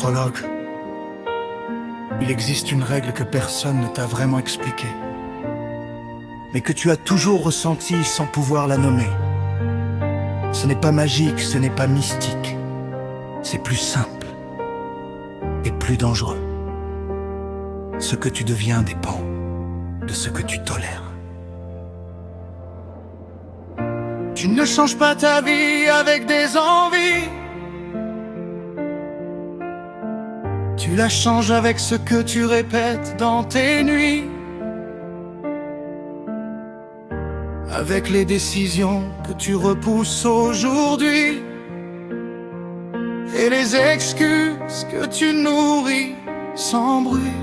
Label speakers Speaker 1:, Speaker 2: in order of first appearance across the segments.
Speaker 1: Prologue. Il existe une règle que personne ne t'a vraiment expliquée, mais que tu as toujours ressentie sans pouvoir la nommer. Ce n'est pas magique, ce n'est pas mystique. C'est plus simple et plus dangereux. Ce que tu deviens dépend de ce que tu tolères. Tu ne changes pas ta vie avec des envies. Tu la changes avec ce que tu répètes dans tes nuits, avec les décisions que tu repousses aujourd'hui et les excuses que tu nourris sans bruit.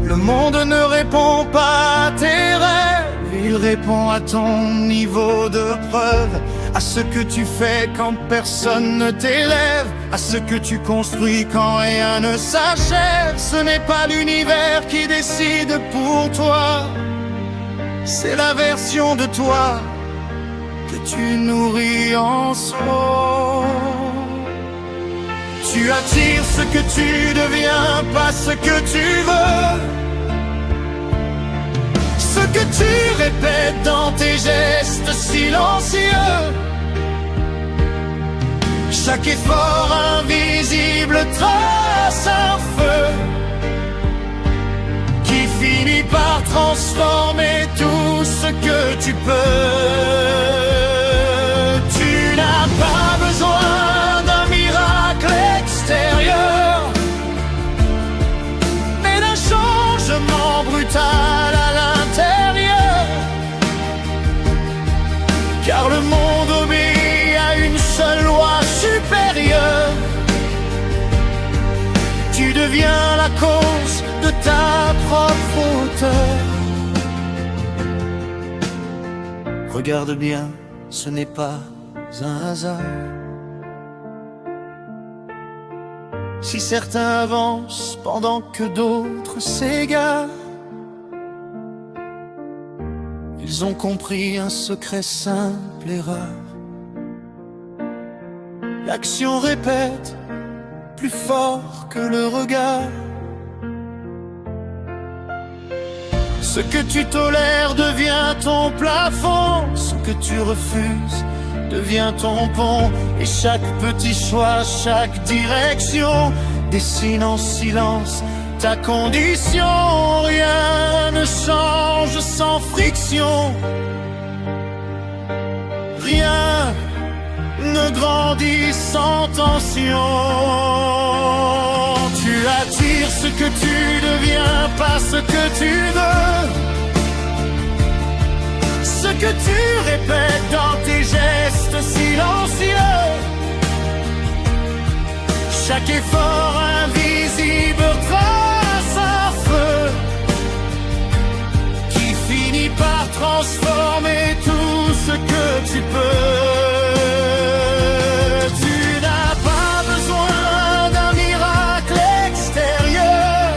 Speaker 1: Le monde ne répond pas à tes rêves, il répond à ton niveau de preuve, à ce que tu fais quand personne ne t'élève, à ce que tu construis quand rien ne s'achève. Ce n'est pas l'univers qui décide pour toi, c'est la version de toi que tu nourris en soi. Tu attires ce que tu deviens, pas ce que tu veux. Ce que tu répètes dans tes gestes silencieux. Chaque effort invisible trace un feu qui finit par transformer tout ce que tu peux. Tu n'as pas besoin d'un miracle extérieur, mais d'un changement brutal à l'intérieur. Car le monde obéit à une seule loi supérieure. Tu deviens la cause de ta propre hauteur. Regarde bien, ce n'est pas un hasard si certains avancent pendant que d'autres s'égarent. Ils ont compris un secret simple et rare. L'action répète plus fort que le regard. Ce que tu tolères devient ton plafond. Ce que tu refuses devient ton pont. Et chaque petit choix, chaque direction dessine en silence ta condition. Rien ne change sans friction. Rien ne grandit sans tension. Tu attires ce que tu deviens, pas ce que tu veux. Ce que tu répètes dans tes gestes silencieux. Chaque effort invisible trace un feu qui finit par transformer tout ce que tu peux. Tu n'as pas besoin d'un miracle extérieur,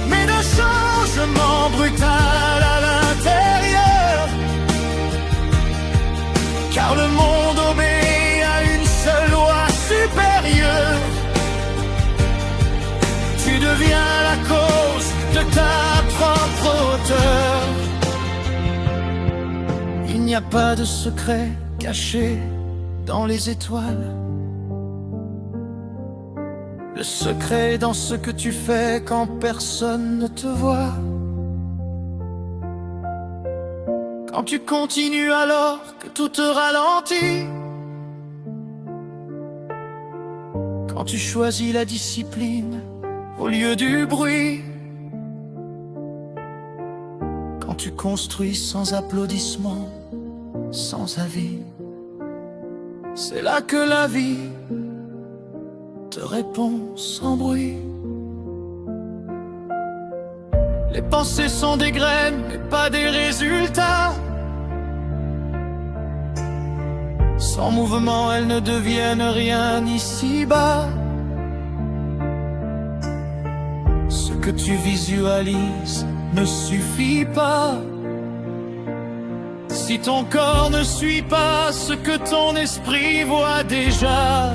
Speaker 1: mais d'un changement brutal à l'intérieur. Car le monde obéit à une seule loi supérieure. Tu deviens la cause de ta propre hauteur. Il n'y a pas de secret caché dans les étoiles. Le secret est dans ce que tu fais quand personne ne te voit. Quand tu continues alors que tout te ralentit. Quand tu choisis la discipline au lieu du bruit. Quand tu construis sans applaudissements, sans avis. C'est là que la vie te répond sans bruit. Les pensées sont des graines, mais pas des résultats. Sans mouvement, elles ne deviennent rien ici-bas. Ce que tu visualises ne suffit pas. Si ton corps ne suit pas ce que ton esprit voit déjà,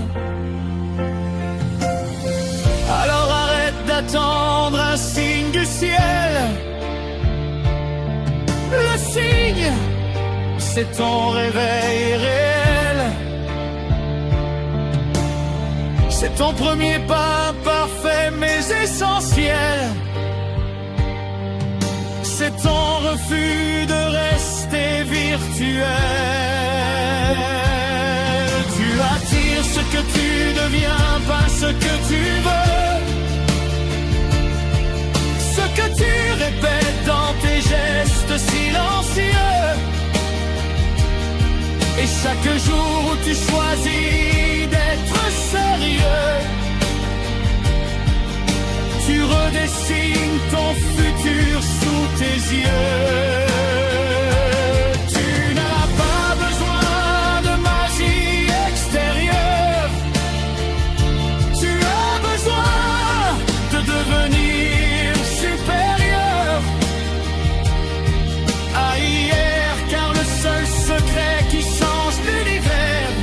Speaker 1: alors arrête d'attendre un signe du ciel. Le signe, c'est ton réveil réel. C'est ton premier pas parfait mais essentiel. C'est ton refus de rester virtuel. Tu attires ce que tu deviens, pas ce que tu veux. Ce que tu répètes dans tes gestes silencieux. Et chaque jour où tu choisis d'être sérieux, tu redessines ton futur sous tes yeux. Tu n'as pas besoin de magie extérieure. Tu as besoin de devenir supérieur à hier, car le seul secret qui change l'univers,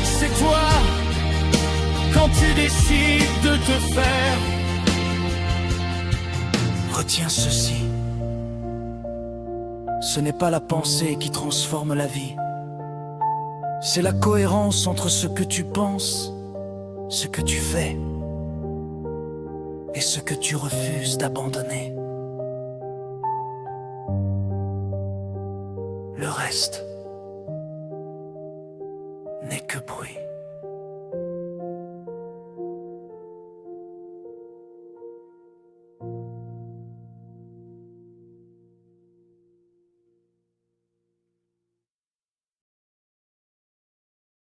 Speaker 1: c'est toi. Quand tu décides de te faire, retiens ceci. Ce n'est pas la pensée qui transforme la vie. C'est la cohérence entre ce que tu penses, ce que tu fais et ce que tu refuses d'abandonner. Le reste,